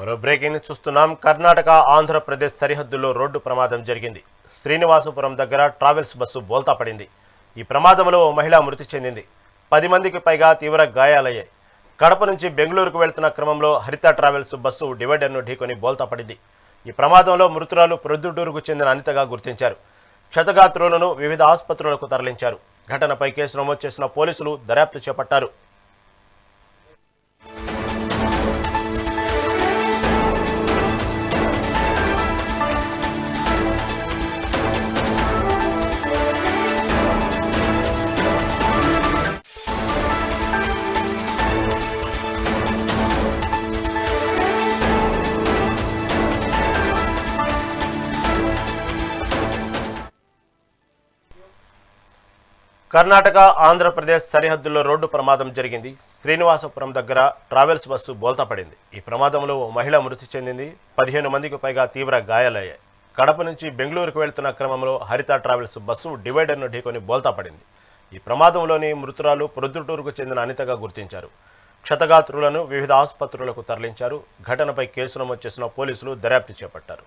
మరో బ్రేకింగ్ చూస్తున్నాం. కర్ణాటక ఆంధ్రప్రదేశ్ సరిహద్దుల్లో రోడ్డు ప్రమాదం జరిగింది. శ్రీనివాసపురం దగ్గర ట్రావెల్స్ బస్సు బోల్తా పడింది. ఈ ప్రమాదంలో ఓ మహిళ మృతి చెందింది. 10 మందికి పైగా తీవ్ర గాయాలయ్యాయి. కడప నుంచి బెంగళూరుకు వెళ్తున్న క్రమంలో హరిత ట్రావెల్స్ బస్సు డివైడర్ను ఢీకొని బోల్తా పడింది. ఈ ప్రమాదంలో మృతురాలు ప్రొద్దుటూరుకు చెందిన అనితగా గుర్తించారు. క్షతగాత్రులను వివిధ ఆసుపత్రులకు తరలించారు. ఘటనపై కేసు నమోదు చేసిన పోలీసులు దర్యాప్తు చేపట్టారు. కర్ణాటక ఆంధ్రప్రదేశ్ సరిహద్దుల్లో రోడ్డు ప్రమాదం జరిగింది. శ్రీనివాసపురం దగ్గర ట్రావెల్స్ బస్సు బోల్తా పడింది. ఈ ప్రమాదంలో ఓ మహిళ మృతి చెందింది. 15 మందికి పైగా తీవ్ర గాయాలయ్యాయి. కడప నుంచి బెంగళూరుకు వెళ్తున్న క్రమంలో హరిత ట్రావెల్స్ బస్సు డివైడర్ను ఢీకొని బోల్తా పడింది. ఈ ప్రమాదంలోని మృతురాలు ప్రొద్దుటూరుకు చెందిన అనితగా గుర్తించారు. క్షతగాత్రులను వివిధ ఆసుపత్రులకు తరలించారు. ఘటనపై కేసు నమోదు చేసిన పోలీసులు దర్యాప్తు చేపట్టారు.